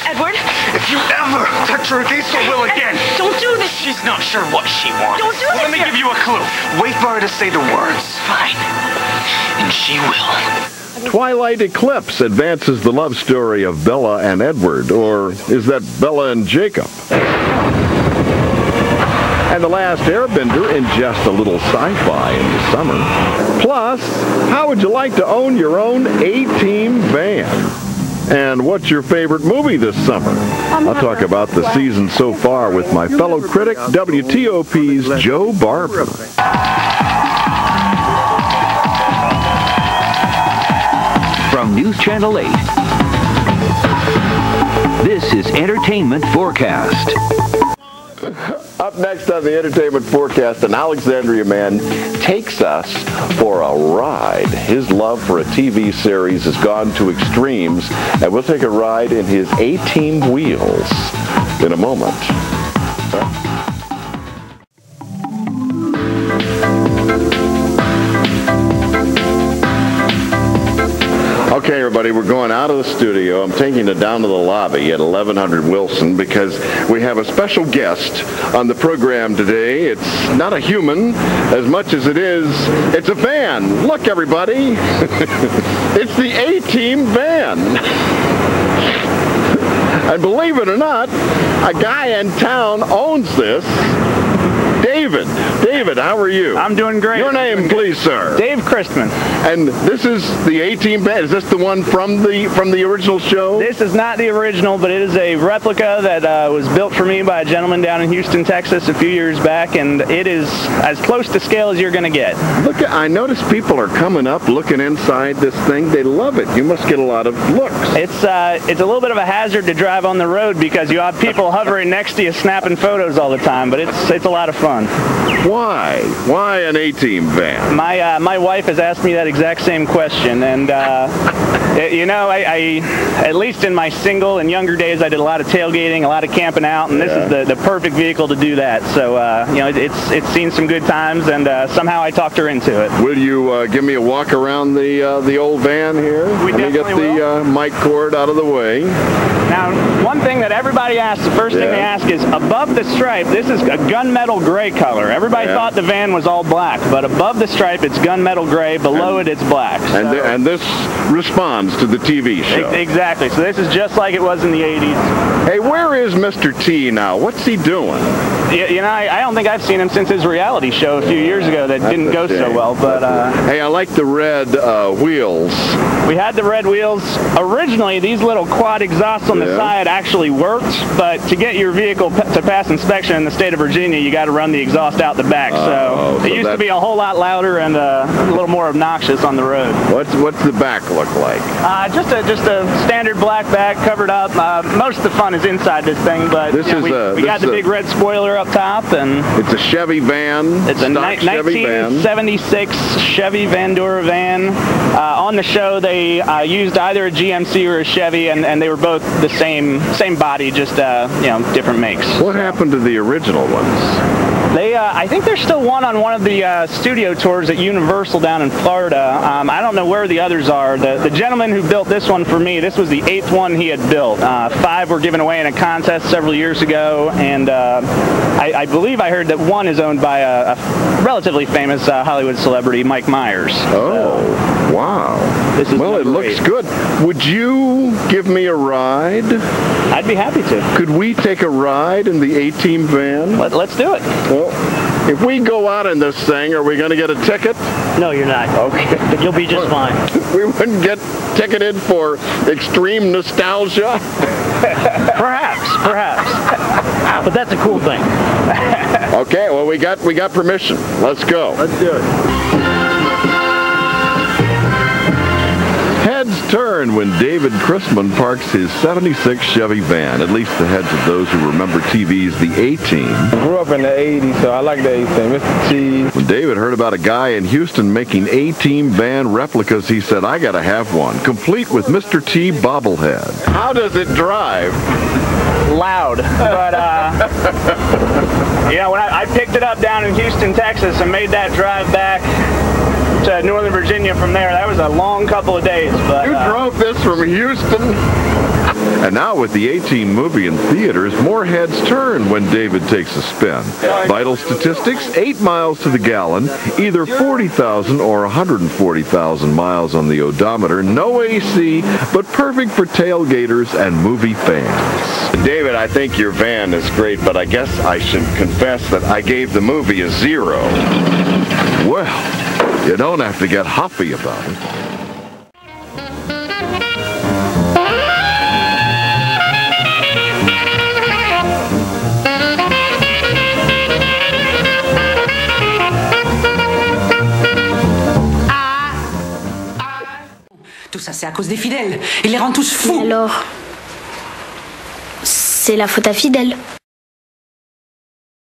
Edward? If you ever touch her against her will again... Don't do this! She's not sure what she wants. Don't do this! Let me give you a clue. Wait for her to say the words. Fine. And she will. Twilight Eclipse advances the love story of Bella and Edward, or is that Bella and Jacob? And The Last Airbender ingest a little sci-fi in the summer. Plus, how would you like to own your own A-Team van? And what's your favorite movie this summer? I'll talk about the season so far with my fellow critic, WTOP's Joe Barber. From News Channel 8, this is Entertainment Forecast. Up next on the Entertainment Forecast, an Alexandria man takes us for a ride. His love for a TV series has gone to extremes, and we'll take a ride in his A-Team wheels in a moment. Okay, everybody, we're going out of the studio. I'm taking it down to the lobby at 1100 Wilson because we have a special guest on the program today. It's not a human as much as it's a van. Look, everybody. It's the A-Team van. And believe it or not, a guy in town owns this. David, how are you? I'm doing great. Your name, please, sir. Dave Christman. And this is the A-Team van. Is this the one from the original show? This is not the original, but it is a replica that was built for me by a gentleman down in Houston, Texas a few years back, and it is as close to scale as you're going to get. Look, I notice people are coming up, looking inside this thing. They love it. You must get a lot of looks. It's a little bit of a hazard to drive on the road because you have people hovering next to you snapping photos all the time, but it's a lot of fun. Why? Why an A-Team van? My wife has asked me that exact same question, and you know, I at least in my single and younger days, I did a lot of tailgating, a lot of camping out, and this is the perfect vehicle to do that. So you know, it's seen some good times, and somehow I talked her into it. Will you give me a walk around the old van here? We definitely will. Get the mic cord out of the way. Now, one thing that everybody asks, the first thing they ask is, above the stripe, this is a gunmetal gray color. Everybody thought the van was all black, but above the stripe, it's gunmetal gray. Below it, it's black. And this responds to the TV show. Exactly. So this is just like it was in the 80s. Hey, where is Mr. T now? What's he doing? You know, I don't think I've seen him since his reality show a few years ago that didn't go so well. But hey, I like the red wheels. We had the red wheels. Originally, these little quad exhausts on the side actually worked, but to get your vehicle to pass inspection in the state of Virginia, you got to run the exhaust out the back. So it used to be a whole lot louder and a little more obnoxious on the road. What's the back look like? Just a standard black back covered up. Most of the fun is inside this thing, but we got the big red spoiler up top, and it's a Chevy van. It's a 1976 Chevy Vandura van. On the show, they used either a GMC or a Chevy, and they were both the same body, just you know, different makes. What happened to the original ones? I think there's still one on one of the studio tours at Universal down in Florida. I don't know where the others are. The gentleman who built this one for me, this was the 8th one he had built. 5 were given away in a contest several years ago, and I believe I heard that one is owned by a relatively famous Hollywood celebrity, Mike Myers. Oh, wow. Well, it looks good. Would you give me a ride? I'd be happy to. Could we take a ride in the A-Team van? Let's do it. Well, if we go out in this thing, are we going to get a ticket? No, you're not. Okay. You'll be just fine. We wouldn't get ticketed for extreme nostalgia? Perhaps. But that's a cool thing. Okay, well, we got permission. Let's go. Let's do it. Heads turn when David Christman parks his 76 Chevy van, at least the heads of those who remember TV's The A-Team. I grew up in the 80s, so I like the A-Team. Mr. T. When David heard about a guy in Houston making A-Team van replicas, he said, I gotta have one, complete with Mr. T bobblehead. How does it drive? Loud, but you know, when I picked it up down in Houston, Texas, and made that drive back to Northern Virginia from there, that was a long couple of days. But you drove this from Houston? And now with the A-Team movie in theaters, more heads turn when David takes a spin. Vital statistics, 8 miles to the gallon, either 40,000 or 140,000 miles on the odometer, no AC, but perfect for tailgaters and movie fans. David, I think your van is great, but I guess I should confess that I gave the movie a 0. Well, you don't have to get huffy about it. Tout ça, c'est à cause des fidèles. Ils les rendent tous fous. Alors, c'est la faute à Fidèle.